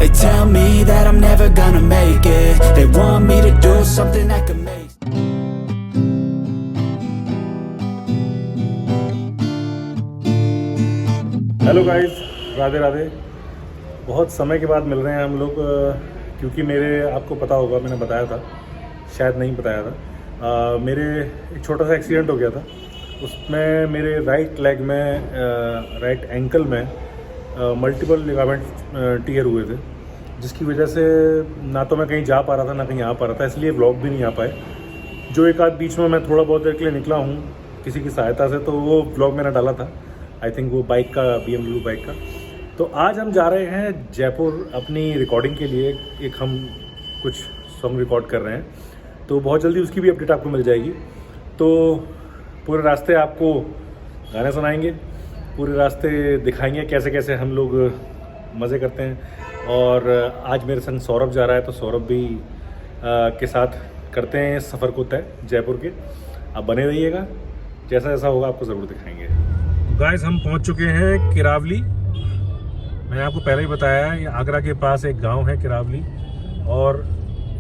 They tell me that I'm never gonna make it. They want me to do something that could make. Hello guys, Radhe Radhe. बहुत समय के बाद मिल रहे हैं हम लोग, क्योंकि मेरे आपको पता होगा, मैंने बताया था, शायद नहीं बताया था, मेरे एक छोटा सा एक्सीडेंट हो गया था। उसमें मेरे राइट लेग में, राइट एंकल में मल्टीपल लिगामेंट टीयर हुए थे, जिसकी वजह से ना तो मैं कहीं जा पा रहा था ना कहीं आ पा रहा था, इसलिए व्लॉग भी नहीं आ पाए। जो एक आध बीच में मैं थोड़ा बहुत देर के लिए निकला हूँ किसी की सहायता से, तो वो व्लॉग मैंने डाला था, आई थिंक वो बाइक का, BMW बाइक का। तो आज हम जा रहे हैं जयपुर अपनी रिकॉर्डिंग के लिए। एक हम कुछ सॉन्ग रिकॉर्ड कर रहे हैं, तो बहुत जल्दी उसकी भी अपडेट आपको मिल जाएगी। तो पूरे रास्ते आपको गाने सुनाएंगे, पूरे रास्ते दिखाएंगे कैसे कैसे हम लोग मज़े करते हैं। और आज मेरे संग सौरभ जा रहा है, तो सौरभ भी के साथ करते हैं सफ़र को तय जयपुर के। आप बने रहिएगा, जैसा जैसा होगा आपको ज़रूर दिखाएंगे। गाइस, हम पहुंच चुके हैं किरावली। मैंने आपको पहले ही बताया है, आगरा के पास एक गांव है किरावली, और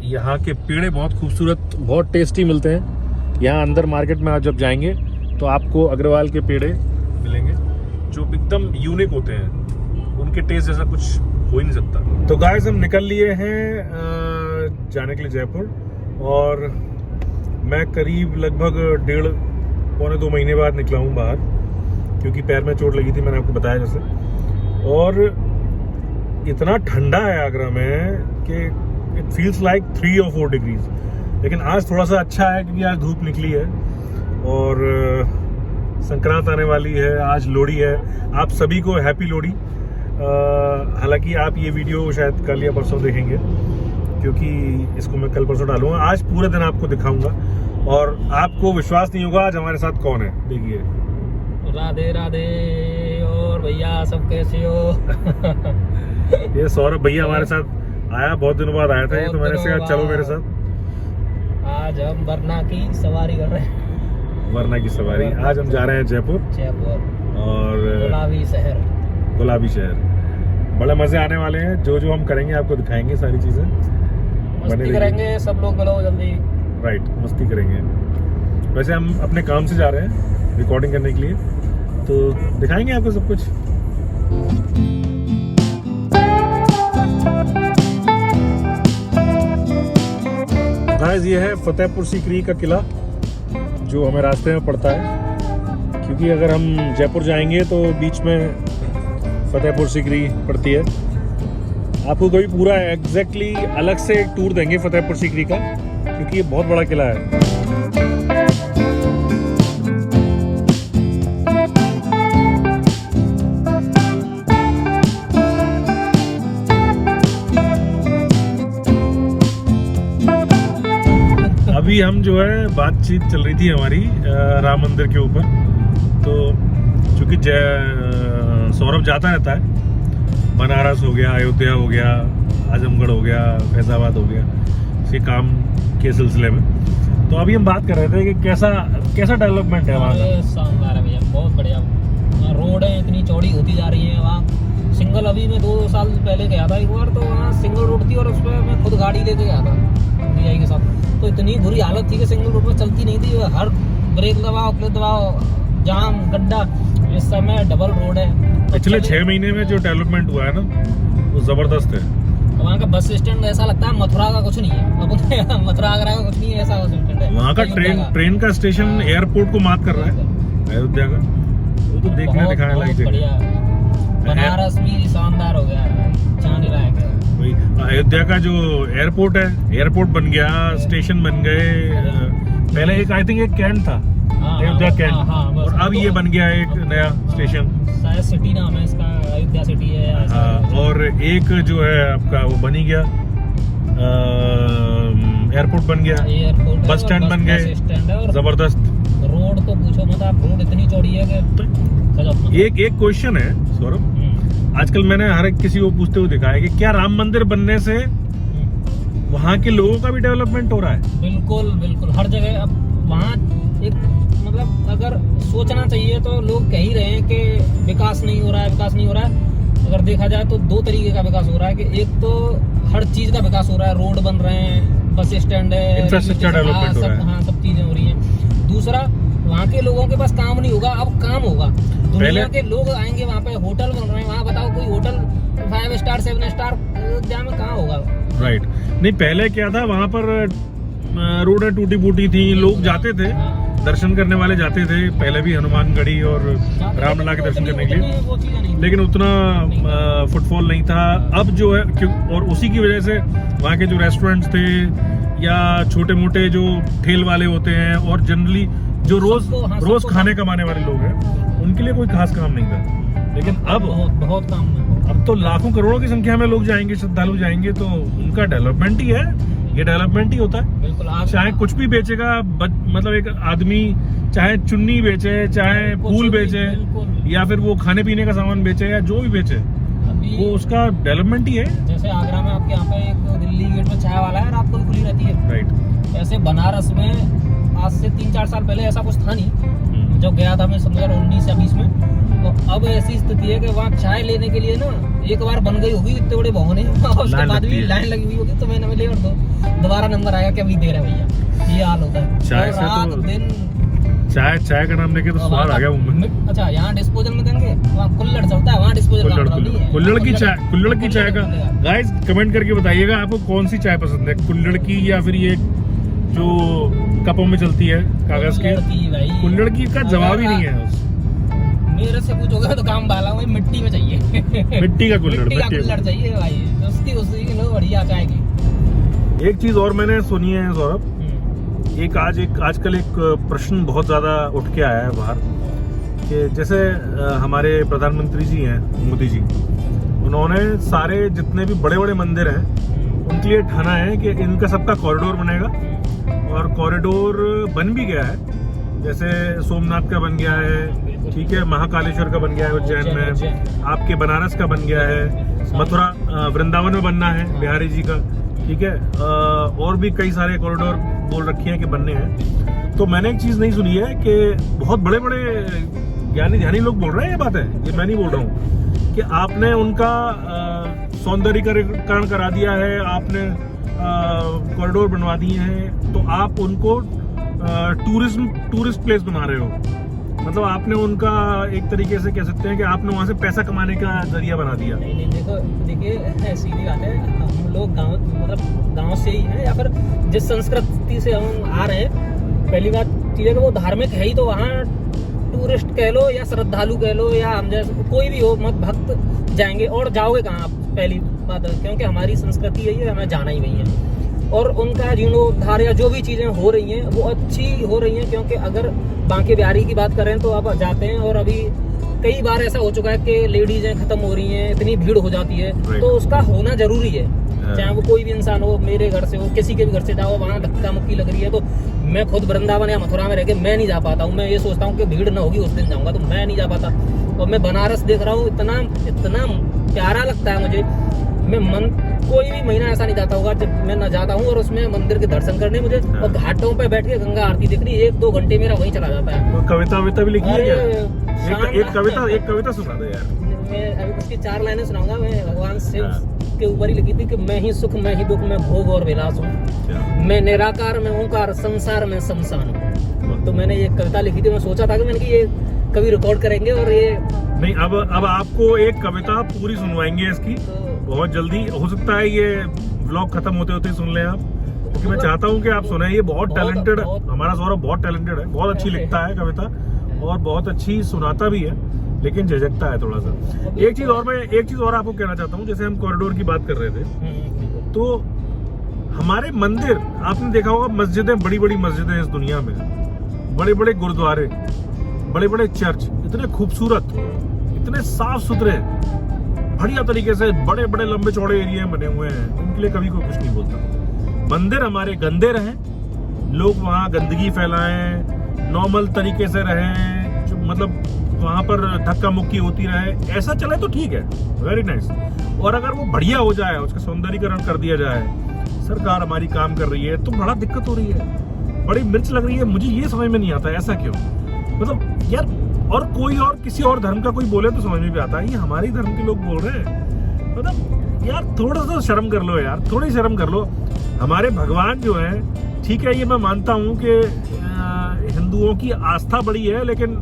यहाँ के पेड़े बहुत खूबसूरत, बहुत टेस्टी मिलते हैं। यहाँ अंदर मार्केट में आप जब जाएंगे तो आपको अग्रवाल के पेड़े मिलेंगे जो एकदम यूनिक होते हैं, उनके टेस्ट जैसा कुछ हो ही नहीं सकता। तो गाइस, हम निकल लिए हैं जाने के लिए जयपुर, और मैं करीब लगभग 1.5-2 महीने बाद निकला हूँ बाहर, क्योंकि पैर में चोट लगी थी, मैंने आपको बताया जैसे। और इतना ठंडा है आगरा में कि it feels like 3 or 4 degrees. लेकिन आज थोड़ा सा अच्छा है क्योंकि आज धूप निकली है और संक्रांत आने वाली है, आज लोहड़ी है। आप सभी को हैप्पी लोहड़ी। हालांकि आप ये वीडियो शायद कल या परसों देखेंगे, क्योंकि इसको मैं कल परसों डालूंगा। आज पूरे दिन आपको दिखाऊंगा और आपको विश्वास नहीं होगा आज हमारे साथ कौन है। देखिए, राधे राधे। और भैया सब कैसे हो? ये सौरभ भैया हमारे साथ आया, बहुत दिनों बाद आया था ये, तो मैंने कहा चलो मेरे साथ। आज हम वरना की सवारी कर रहे हैं। वरना की सवारी। आज हम जा रहे हैं जयपुर, और गुलाबी शहर। बड़े मजे आने वाले हैं। जो जो हम करेंगे आपको दिखाएंगे सारी चीजें। मस्ती करेंगे सब लोग, मिलो जल्दी। राइट, मस्ती करेंगे। वैसे हम अपने काम से जा रहे हैं रिकॉर्डिंग करने के लिए, तो दिखाएंगे आपको सब कुछ। गाइस, ये है फतेहपुर सीकरी का किला, जो हमें रास्ते में पड़ता है, क्योंकि अगर हम जयपुर जाएंगे तो बीच में फतेहपुर सीकरी पड़ती है। आपको कभी पूरा एग्जैक्टली अलग से एक टूर देंगे फतेहपुर सीकरी का, क्योंकि ये बहुत बड़ा किला है। अभी हम जो है बातचीत चल रही थी हमारी राम मंदिर के ऊपर, तो चूँकि सौरभ जाता रहता है, बनारस हो गया, अयोध्या हो गया, आजमगढ़ हो गया, फैजाबाद हो गया, इसके काम के सिलसिले में। तो अभी हम बात कर रहे थे कि कैसा डेवलपमेंट है वहाँ का। शानदार है भैया, बहुत बढ़िया। रोड है इतनी चौड़ी होती जा रही है वहाँ। सिंगल अभी मैं 2 साल पहले गया था एक बार, तो वहाँ सिंगल रोड थी और उस पर मैं खुद गाड़ी लेके गया था VI के साथ। तो इतनी बुरी हालत थी कि सिंगल रोड में चलती नहीं थी, हर ब्रेक दबाओ, क्लच दबाओ, जाम, गड्ढा। इस समय डबल रोड है। पिछले 6 महीने में जो डेवलपमेंट हुआ है ना, वो जबरदस्त है। वहाँ का बस स्टैंड ऐसा लगता है मथुरा का कुछ नहीं है। मथुरा आगरा का कुछ नहीं है, ऐसा बस स्टैंड है। वहाँ का ट्रेन का स्टेशन एयरपोर्ट को मात कर रहा है, अयोध्या का। वो तो देखने दिखाने लायक जगह। बनारस भी शानदार हो गया है, जाने लायक है। अयोध्या का जो एयरपोर्ट है, एयरपोर्ट बन गया, स्टेशन बन गए। पहले एक आई थिंक एक कैंट था, अयोध्या कैंट, और अब ये बन गया एक नया स्टेशन, शायद सिटी नाम है इसका, अयोध्या सिटी है। हाँ, और एक जो है आपका वो बन ही गया, एयरपोर्ट बन गया, बस स्टैंड बन गए, जबरदस्त। रोड तो पूछो मत आप, रोड इतनी चौड़ी है कि एक क्वेश्चन है सौरभ, आजकल मैंने हर एक किसी को पूछते हुए देखा है कि क्या राम मंदिर बनने से वहाँ के लोगों का भी डेवलपमेंट हो रहा है? बिल्कुल बिल्कुल, हर जगह। अब वहाँ एक मतलब अगर सोचना चाहिए तो लोग कह ही रहे हैं कि विकास नहीं हो रहा है, विकास नहीं हो रहा है। अगर देखा जाए तो दो तरीके का विकास हो रहा है कि एक तो हर चीज का विकास हो रहा है, रोड बन रहे हैं, बस स्टैंड है, इंफ्रास्ट्रक्चर डेवलपमेंट हो रहा है। हाँ, सब चीजें हो रही हैं। दूसरा, वहाँ के लोगों के पास काम नहीं होगा, अब काम होगा। दुनिया के लोग आएंगे वहाँ पे, होटल बन रहे हैं वहाँ, बताओ कोई होटल 5 स्टार 7 स्टार अयोध्या में कहाँ होगा? राइट। नहीं, पहले क्या था, वहाँ पर रोडें टूटी फूटी थी, लोग जाते थे, दर्शन करने वाले जाते थे, पहले भी हनुमानगढ़ी और रामलला के दर्शन करने के लिए, लेकिन उतना फुटफॉल नहीं था। अब जो है, और उसी की वजह से वहाँ के जो रेस्टोरेंट्स थे या छोटे मोटे जो ठेल वाले होते हैं और जनरली जो रोज खाने कमाने वाले लोग हैं, उनके लिए कोई खास काम नहीं था। लेकिन अब बहुत काम है। अब तो लाखों करोड़ों की संख्या में लोग जाएंगे, श्रद्धालु जाएंगे, तो उनका डेवलपमेंट ही है, ये डेवलपमेंट ही होता है। बिल्कुल। चाहे कुछ भी बेचेगा, मतलब एक आदमी चाहे चुन्नी बेचे, चाहे फूल बेचे, या फिर वो खाने पीने का सामान बेचे, या जो भी बेचे, वो उसका डेवलपमेंट ही है। जैसे आगरा में आपके यहाँ पे एक दिल्ली गेट में चाय वाला है, रात को भी खुली रहती है। राइट। ऐसे बनारस में आज से 3-4 साल पहले ऐसा कुछ था नहीं, जब गया था मैं 2019 या 20 में, तो अब ऐसी स्थिति है कि वहाँ चाय लेने के लिए ना एक बार बन गई होगी इतने बड़े भवन है, उसके बाद भी लाइन लगी हुई होगी, तो मैंने ले और दोबारा नंबर आया कि अभी दे रहे भैया, ये हाल होता है। चाय से रात तो दिन चाय का नाम लेके तो स्वाद आ गया मुंह में। अच्छा, यहाँ डिस्पोजल में देंगे, वहाँ कुल्हड़ चलता है, वहाँ डिस्पोजल कुल्हड़ की चाय का गाइस कमेंट करके बताइएगा आपको कौन सी चाय पसंद है, कुल्हड़ की या फिर ये जो कपों में चलती है कागज की? कुल्हड़ की का जवाब ही नहीं है। मेरे से पूछोगे तो काम वाला हूँ, मिट्टी में चाहिए। मिट्टी का कुल्हड़ चाहिए भाई, उसकी बढ़िया चाय की। एक चीज और मैंने सुनी है सौरभ, आजकल एक प्रश्न बहुत ज्यादा उठ के आया है बाहर, कि जैसे हमारे प्रधानमंत्री जी हैं, मोदी जी, उन्होंने सारे जितने भी बड़े बड़े मंदिर हैं उनके लिए ठाना है कि इनका सबका कॉरिडोर बनेगा, और कॉरिडोर बन भी गया है। जैसे सोमनाथ का बन गया है, ठीक है, महाकालेश्वर का बन गया है उज्जैन में, आपके बनारस का बन गया है, मथुरा वृंदावन में बनना है बिहारी जी का, ठीक है, और भी कई सारे कॉरिडोर बोल रखे हैं कि बनने हैं। तो मैंने एक चीज नहीं सुनी है कि बहुत बड़े बड़े ज्ञानी ध्यानी लोग बोल रहे हैं, ये बात है, ये मैं नहीं बोल रहा हूँ, कि आपने उनका सौंदर्यीकरण करा दिया है, आपने कॉरिडोर बनवा दिए हैं, तो आप उनको टूरिस्ट प्लेस बना रहे हो, मतलब आपने उनका एक तरीके से कह सकते हैं कि आपने वहाँ से पैसा कमाने का जरिया बना दिया। नहीं, देखिए सीधी बात है, हम लोग गांव से ही हैं, या फिर जिस संस्कृति से हम आ रहे हैं, पहली बात चीज़ है कि वो धार्मिक है ही, तो वहाँ टूरिस्ट कह लो या श्रद्धालु कह लो या हम जैसे कोई भी हो, मत भक्त जाएंगे, और जाओगे कहाँ आप? पहली बात है, क्योंकि हमारी संस्कृति यही है, हमें जाना ही वही है। और उनका जीर्णोद्धार या जो भी चीज़ें हो रही हैं वो अच्छी हो रही हैं, क्योंकि अगर बांके बिहारी की बात करें तो आप जाते हैं, और अभी कई बार ऐसा हो चुका है कि लेडीजें खत्म हो रही हैं, इतनी भीड़ हो जाती है, तो उसका होना जरूरी है, चाहे वो कोई भी इंसान हो, मेरे घर से हो, किसी के भी घर से जाओ, वहाँ धक्का मुक्की लग रही है, तो मैं खुद वृंदावन या मथुरा में रह के मैं नहीं जा पाता हूँ, मैं ये सोचता हूँ कि भीड़ ना होगी उस दिन जाऊँगा, तो मैं नहीं जा पाता। और मैं बनारस देख रहा हूँ, इतना प्यारा लगता है मुझे, मैं कोई भी महीना ऐसा नहीं जाता होगा जब मैं न जाता हूँ, और उसमें मंदिर के दर्शन करने मुझे, और घाटों पे बैठ के गंगा आरती देखनी, 1-2 घंटे मेरा वहीं चला जाता है। कविता भी लिखी है क्या? एक कविता सुना दो यार। मैं अभी उसकी 4 लाइनें सुनाऊंगा। मैं भगवान शिव के ऊपर ही लिखी थी कि मैं ही सुख, मैं ही दुख, मैं भोग और विलास हूँ, मैं निराकार, मैं ओंकार, संसार में शमशान हूँ। तो मैंने ये कविता लिखी थी, मैं सोचा था कि मैंने ये कभी रिकॉर्ड करेंगे, और ये नहीं, अब आपको एक कविता पूरी सुनवाएंगे इसकी, बहुत जल्दी। हो सकता है ये व्लॉग खत्म होते होते सुन लें आप, क्योंकि मैं चाहता हूँ कि आप सुने। ये बहुत टैलेंटेड, हमारा सौरभ बहुत टैलेंटेड है, बहुत अच्छी लिखता है कविता, और बहुत अच्छी सुनाता भी है, लेकिन झिझकता है थोड़ा सा। एक चीज और आपको कहना चाहता हूँ, जैसे हम कॉरिडोर की बात कर रहे थे, तो हमारे मंदिर, आपने देखा होगा, मस्जिदें, बड़ी बड़ी मस्जिदें इस दुनिया में, बड़े बड़े गुरुद्वारे, बड़े बड़े चर्च, इतने खूबसूरत, इतने साफ सुथरे, बढ़िया तरीके से, बड़े बड़े लंबे चौड़े एरिया बने हुए हैं, उनके लिए कभी कोई कुछ नहीं बोलता। मंदिर हमारे गंदे रहें, लोग वहाँ गंदगी फैलाएं, नॉर्मल तरीके से रहें, मतलब वहाँ पर धक्का मुक्की होती रहे, ऐसा चले तो ठीक है, वेरी नाइस। और अगर वो बढ़िया हो जाए, उसका सौंदर्यीकरण कर दिया जाए, सरकार हमारी काम कर रही है, तो बड़ा दिक्कत हो रही है, बड़ी मिर्च लग रही है, मुझे ये समझ में नहीं आता ऐसा क्यों। मतलब यार और कोई और किसी और धर्म का कोई बोले तो समझ में भी आता है, ये हमारे धर्म के लोग बोल रहे हैं। मतलब यार थोड़ा सा शर्म कर लो यार, थोड़ी शर्म कर लो। हमारे भगवान जो है, ठीक है ये मैं मानता हूँ कि हिंदुओं की आस्था बड़ी है लेकिन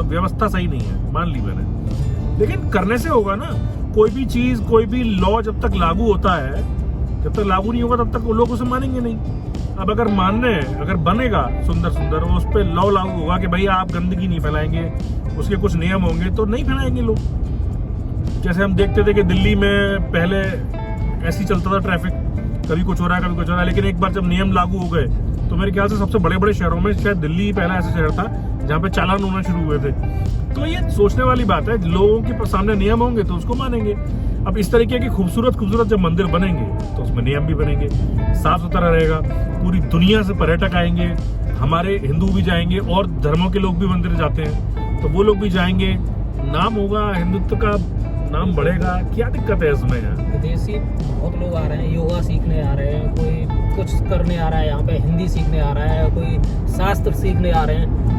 व्यवस्था सही नहीं है, मान ली मैंने, लेकिन करने से होगा ना। कोई भी चीज, कोई भी लॉ जब तक लागू होता है, जब तक लागू नहीं होगा तब तक वो लोग उसे मानेंगे नहीं। अब अगर अगर बनेगा सुंदर सुंदर और उस पर लॉ लागू होगा कि भाई आप गंदगी नहीं फैलाएंगे, उसके कुछ नियम होंगे, तो नहीं फैलाएंगे लोग। जैसे हम देखते थे कि दिल्ली में पहले ऐसे ही चलता था ट्रैफिक, कभी कुछ हो रहा है कभी कुछ हो रहा है, लेकिन एक बार जब नियम लागू हो गए तो मेरे ख्याल से सबसे बड़े बड़े शहरों में शायद दिल्ली पहला ऐसा शहर था जहाँ पे चालान होना शुरू हुए थे। तो ये सोचने वाली बात है, लोगों के सामने नियम होंगे तो उसको मानेंगे। अब इस तरीके के खूबसूरत जब मंदिर बनेंगे तो उसमें नियम भी बनेंगे, साफ सुथरा रहेगा, पूरी दुनिया से पर्यटक आएंगे, हमारे हिंदू भी जाएंगे और धर्मों के लोग भी मंदिर जाते हैं तो वो लोग भी जाएंगे, नाम होगा, हिंदुत्व का नाम बढ़ेगा। क्या दिक्कत है इसमें यार? विदेशी बहुत लोग आ रहे हैं, योगा सीखने आ रहे हैं, कोई कुछ करने आ रहा है, यहाँ पे हिंदी सीखने आ रहा है, कोई शास्त्र सीखने आ रहे हैं।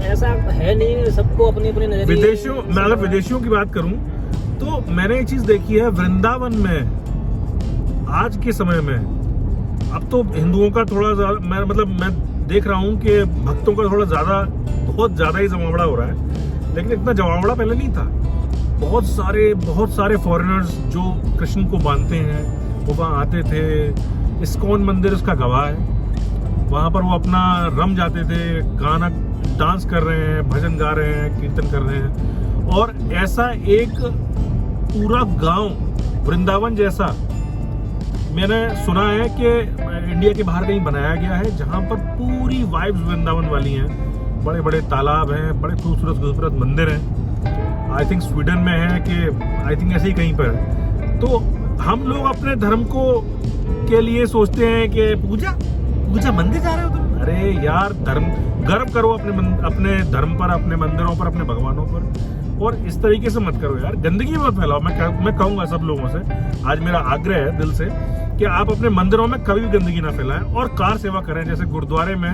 ऐसा है नहीं, सबको अपने अपने नजरिए। विदेशियों, मैं अगर विदेशियों की बात करूं तो मैंने एक चीज देखी है वृंदावन में आज के समय में। अब तो हिंदुओं का थोड़ा ज्यादा, मैं देख रहा हूं कि भक्तों का थोड़ा ज्यादा, बहुत ज्यादा ही जमावड़ा हो रहा है, लेकिन इतना जमावड़ा पहले नहीं था। बहुत सारे फॉरेनर्स जो कृष्ण को मानते हैं वो वहाँ आते थे। इस्कॉन मंदिर उसका गवाह है, वहाँ पर वो अपना रम जाते थे, गाना डांस कर रहे हैं, भजन गा रहे हैं, कीर्तन कर रहे हैं। और ऐसा एक पूरा गांव वृंदावन जैसा मैंने सुना है कि इंडिया के बाहर कहीं बनाया गया है, जहाँ पर पूरी वाइब्स वृंदावन वाली हैं। बड़े बड़े तालाब हैं, बड़े खूबसूरत मंदिर हैं। आई थिंक स्वीडन में है कि आई थिंक ऐसे ही कहीं पर है। तो हम लोग अपने धर्म को के लिए सोचते हैं कि पूजा मंदिर जा रहे हो तुम। अरे यार, गर्व करो अपने धर्म पर, अपने मंदिरों पर, अपने भगवानों पर, और इस तरीके से मत करो यार, गंदगी मत फैलाओ। मैं कहूंगा सब लोगों से, आज मेरा आग्रह है दिल से कि आप अपने मंदिरों में कभी भी गंदगी ना फैलाएं और कार सेवा करें। जैसे गुरुद्वारे में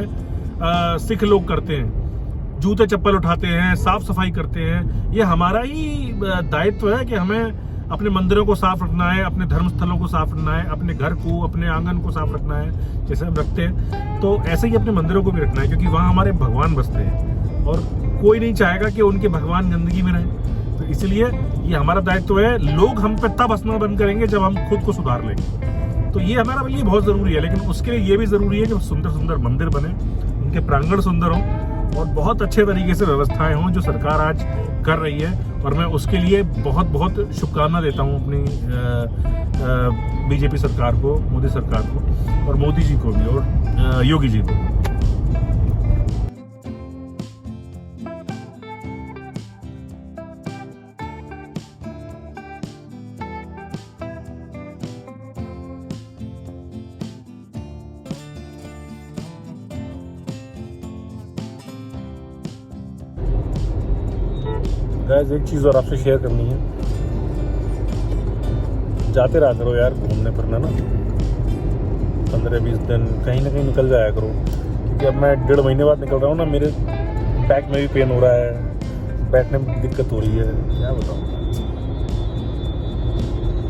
सिख लोग करते हैं, जूते चप्पल उठाते हैं, साफ सफाई करते हैं। ये हमारा ही दायित्व है कि हमें अपने मंदिरों को साफ रखना है, अपने धर्म स्थलों को साफ रखना है, अपने घर को, अपने आंगन को साफ रखना है, जैसे हम रखते हैं। तो ऐसे ही अपने मंदिरों को भी रखना है, क्योंकि वहाँ हमारे भगवान बसते हैं और कोई नहीं चाहेगा कि उनके भगवान गंदगी में रहें। तो इसलिए ये हमारा दायित्व है। लोग हम पे तब हंसना बंद करेंगे जब हम खुद को सुधार लेंगे। तो ये हमारा लिए बहुत जरूरी है, लेकिन उसके लिए ये भी जरूरी है कि सुंदर मंदिर बने, उनके प्रांगण सुंदर हों और बहुत अच्छे तरीके से व्यवस्थाएं हों, जो सरकार आज कर रही है। और मैं उसके लिए बहुत शुभकामना देता हूं अपनी बीजेपी सरकार को, मोदी सरकार को, और मोदी जी को भी, और योगी जी को। गाइस, एक चीज़ और आपसे शेयर करनी है। जाते रहा करो यार घूमने फिरना ना, 15-20 दिन कहीं ना कहीं निकल जाया करो। क्योंकि अब मैं 1.5 महीने बाद निकल रहा हूँ ना, मेरे बैक में भी पेन हो रहा है, बैठने में दिक्कत हो रही है। क्या बताऊँ,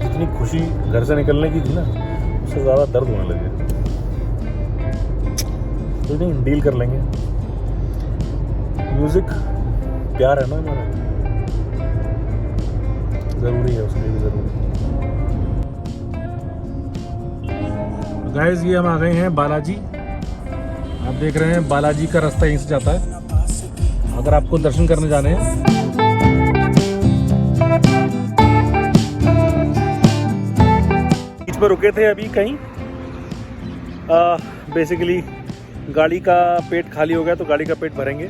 जितनी खुशी घर से निकलने की थी ना, उससे ज़्यादा दर्द होने लगे। तो नहीं, डील कर लेंगे। म्यूज़िक प्यार है ना हमारा, जरूरी है, उसके लिए भी जरूरी है। गाइस, ये हम आ गए हैं बालाजी। आप देख रहे हैं बालाजी का रास्ता यहीं से जाता है, अगर आपको दर्शन करने जाने हैं। बीच पर रुके थे अभी कहीं, बेसिकली गाड़ी का पेट खाली हो गया तो गाड़ी का पेट भरेंगे,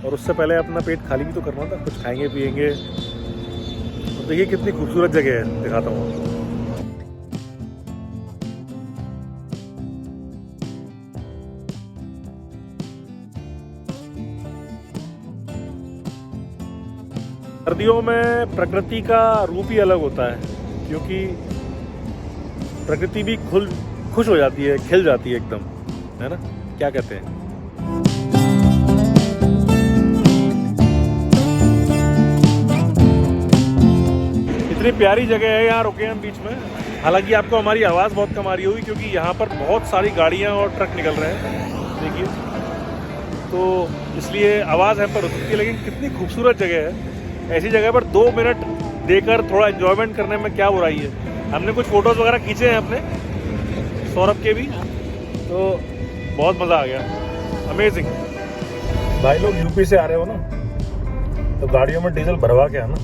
और उससे पहले अपना पेट खाली भी तो करना था, कुछ खाएंगे पिएंगे। देखिए कितनी खूबसूरत जगह है, दिखाता हूँ। सर्दियों में प्रकृति का रूप ही अलग होता है, क्योंकि प्रकृति भी खुश हो जाती है, खिल जाती है एकदम, है ना? क्या कहते हैं? इतनी प्यारी जगह है, यहाँ रुके हम बीच में। हालांकि आपको हमारी आवाज़ बहुत कम आ रही होगी क्योंकि यहाँ पर बहुत सारी गाड़ियाँ और ट्रक निकल रहे हैं, देखिए, तो इसलिए आवाज़ है पर होती है। लेकिन कितनी खूबसूरत जगह है, ऐसी जगह पर 2 मिनट देकर थोड़ा एंजॉयमेंट करने में क्या बुराई है। हमने कुछ फ़ोटोज़ वगैरह खींचे हैं अपने, सौरभ के भी, तो बहुत मज़ा आ गया, अमेजिंग। भाई लोग यूपी से आ रहे हो ना, तो गाड़ियों में डीजल भरवा के आना,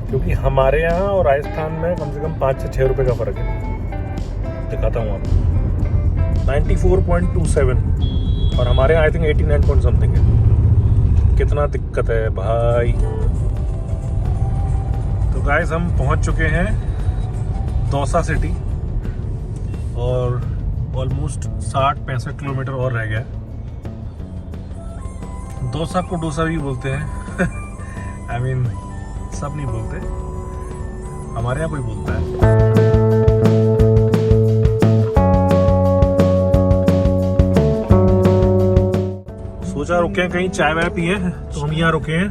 क्योंकि हमारे यहाँ और राजस्थान में कम से कम 5 से 6 रुपये का फ़र्क है। दिखाता हूँ आपको, 94.27 और हमारे यहाँ आई थिंक 89 पॉइंट समथिंग है। कितना दिक्कत है भाई। तो गाइस हम पहुँच चुके हैं दौसा सिटी और ऑलमोस्ट 60-65 किलोमीटर और रह गया है। दौसा को डोसा भी बोलते हैं आई मीन सब नहीं बोलते, हमारे यहाँ कोई बोलता है। सोचा रुके हैं कहीं चाय वाय पिए, तो हम यहाँ रुके हैं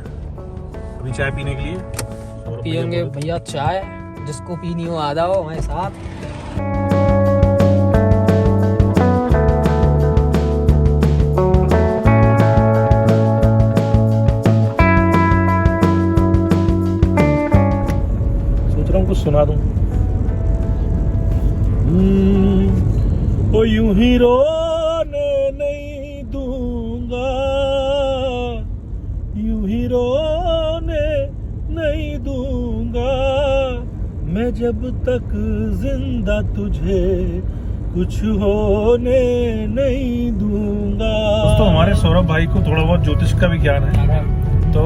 अभी चाय पीने के लिए। पियेंगे भैया चाय, जिसको पीनी हो आ जाओ हमारे साथ। कुछ सुना दूं। ओ यूं ही रोने नहीं दूंगा, यूं ही रोने नहीं दूंगा, मैं जब तक जिंदा तुझे कुछ होने नहीं दूंगा। दोस्तों हमारे सौरभ भाई को थोड़ा बहुत ज्योतिष का भी ज्ञान है, तो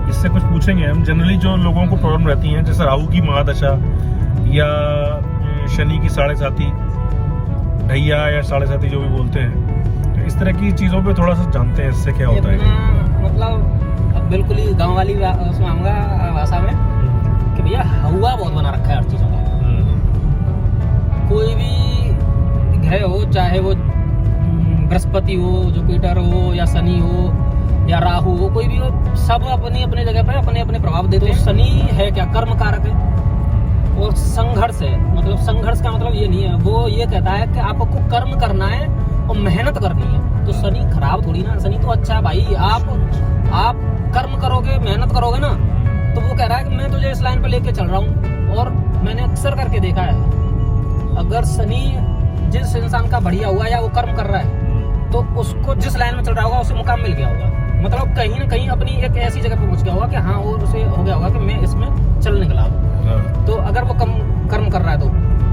इससे कुछ पूछेंगे हम। जनरली जो लोगों को प्रॉब्लम रहती है, जैसे राहु की महादशा या शनि की 7.5 ढैया या 7.5 जो भी बोलते हैं, तो इस तरह की चीज़ों पे थोड़ा सा जानते हैं इससे क्या होता है। मतलब अब बिल्कुल ही गांव वाली भाषा में कि भैया हवा बहुत बना रखा है हर चीज़ों में। कोई भी ग्रह हो, चाहे वो बृहस्पति हो, जुपिटर हो, या शनि हो, या राहु हो, कोई भी हो, सब अपनी अपनी जगह पे अपने अपने प्रभाव देते हैं। शनि है क्या, कर्म कारक है, और संघर्ष है। मतलब संघर्ष का मतलब ये नहीं है, वो ये कहता है कि आपको कर्म करना है और मेहनत करनी है। तो शनि खराब थोड़ी ना, शनि तो अच्छा है भाई। आप कर्म करोगे, मेहनत करोगे ना, तो वो कह रहा है कि मैं तुझे इस लाइन पर लेके चल रहा हूँ। और मैंने अक्सर करके देखा है, अगर शनि जिस इंसान का बढ़िया हुआ या वो कर्म कर रहा है, तो उसको जिस लाइन में चल रहा होगा उसे मुकाम मिल गया होगा। मतलब कहीं ना कहीं अपनी एक ऐसी जगह पर पहुंच गया होगा कि हाँ, वो उसे हो गया होगा कि मैं इसमें चल निकला हूँ। तो अगर वो कर्म कर रहा है तो,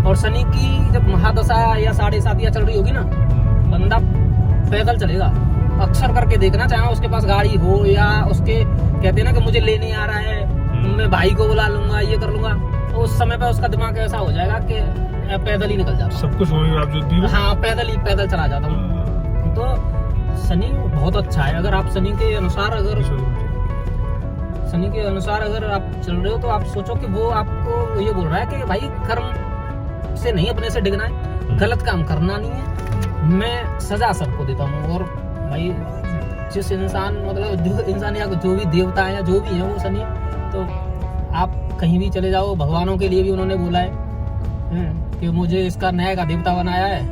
और शनि की जब महादशा या 7.5 चल रही होगी ना, बंदा पैदल चलेगा। अक्सर करके देखना, चाहे उसके पास गाड़ी हो या उसके कहते हैं ना कि मुझे लेने आ रहा है, मैं भाई को बुला लूंगा, ये कर लूंगा, तो उस समय पे उसका दिमाग ऐसा हो जाएगा कि पैदल ही निकल जाता। सब कुछ होने बावजूद भी हाँ, पैदल चला जाता हूँ। तो शनि बहुत अच्छा है। अगर आप शनि के अनुसार अगर आप चल रहे हो, तो आप सोचो कि वो आपको ये बोल रहा है कि भाई कर्म से नहीं अपने से डिगना है, गलत काम करना नहीं है, मैं सजा सबको देता हूँ। और भाई जिस इंसान, मतलब जो इंसान या जो भी देवता है या जो भी है वो शनि, तो आप कहीं भी चले जाओ, भगवानों के लिए भी उन्होंने बोला है कि मुझे इसका न्याय का देवता बनाया है,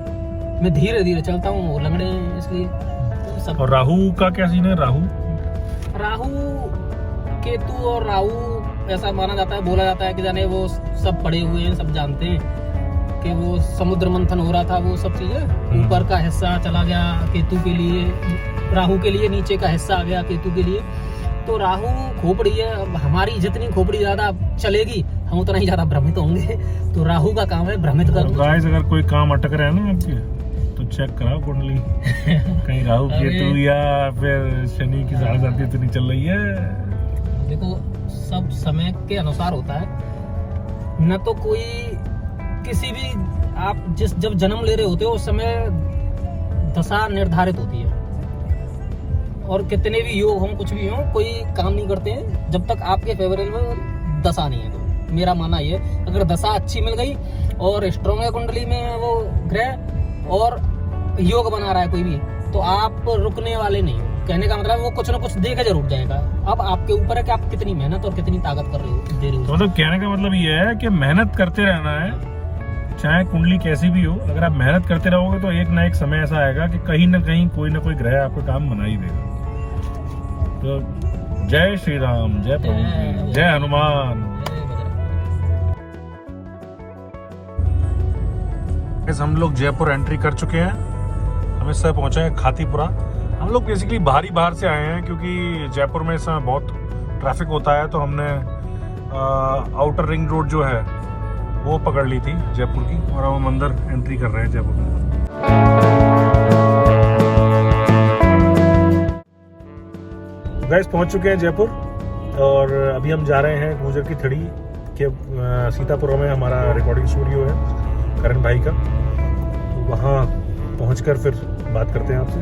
मैं धीरे धीरे चलता हूँ, वो लंगड़े हैं इसलिए। तो सब। और राहु का क्या सीन है? राहु केतु और राहु ऐसा माना जाता है, बोला जाता है कि जाने वो सब पड़े हुए हैं, सब जानते हैं कि वो समुद्र मंथन हो रहा था, वो सब चीजें ऊपर का हिस्सा चला गया केतु के लिए, राहु के लिए नीचे का हिस्सा आ गया केतु के लिए। तो राहु खोपड़ी है, हमारी जितनी खोपड़ी ज्यादा चलेगी हम उतना ही ज्यादा भ्रमित होंगे। तो राहु का काम है भ्रमित करना। गाइस अगर कोई काम अटक रहा है ना आपके, तो चेक कराओ कुंडली कहीं राहु केतु या फिर शनि की 7.5 इतनी चल रही है। देखो सब समय के अनुसार होता है, न तो कोई किसी भी आप जब जन्म ले रहे होते हो उस समय दशा निर्धारित होती है, और कितने भी योग हों कुछ भी हो, कोई काम नहीं करते हैं जब तक आपके फेवरेबल दशा नहीं है। तो मेरा मानना ये, अगर दशा अच्छी मिल गई और स्ट्रॉन्ग है कुंडली में वो ग्रह और योग बना रहा है कोई भी, तो आप रुकने वाले नहीं हो। कहने का मतलब वो कुछ ना कुछ दे के जरूर जाएगा। अब आपके ऊपर है कि आप कितनी मेहनत और कितनी ताकत कर रहे हो, दे रहे तो हो। मतलब कहने का मतलब ये है कि मेहनत करते रहना है, चाहे कुंडली कैसी भी हो। अगर आप मेहनत करते रहोगे तो एक ना एक समय ऐसा आएगा कि कहीं ना कहीं कोई ना कोई ग्रह आपका काम बना ही देगा। तो जय श्री राम, जय प्रभु जी, जय हनुमान। हम लोग जयपुर एंट्री कर चुके हैं, हम इस समय पहुंचे हैं खातीपुरा। हम लोग बेसिकली बाहर से आए हैं क्योंकि जयपुर में इस समय बहुत ट्रैफिक होता है, तो हमने आउटर रिंग रोड जो है वो पकड़ ली थी जयपुर की, और अब हम अंदर एंट्री कर रहे हैं जयपुर में। गाइस पहुंच चुके हैं जयपुर, और अभी हम जा रहे हैं गुजर की थड़ी के सीतापुरा में हमारा रिकॉर्डिंग स्टूडियो है करण भाई का। तो वहाँ पहुंचकर फिर बात करते हैं आपसे।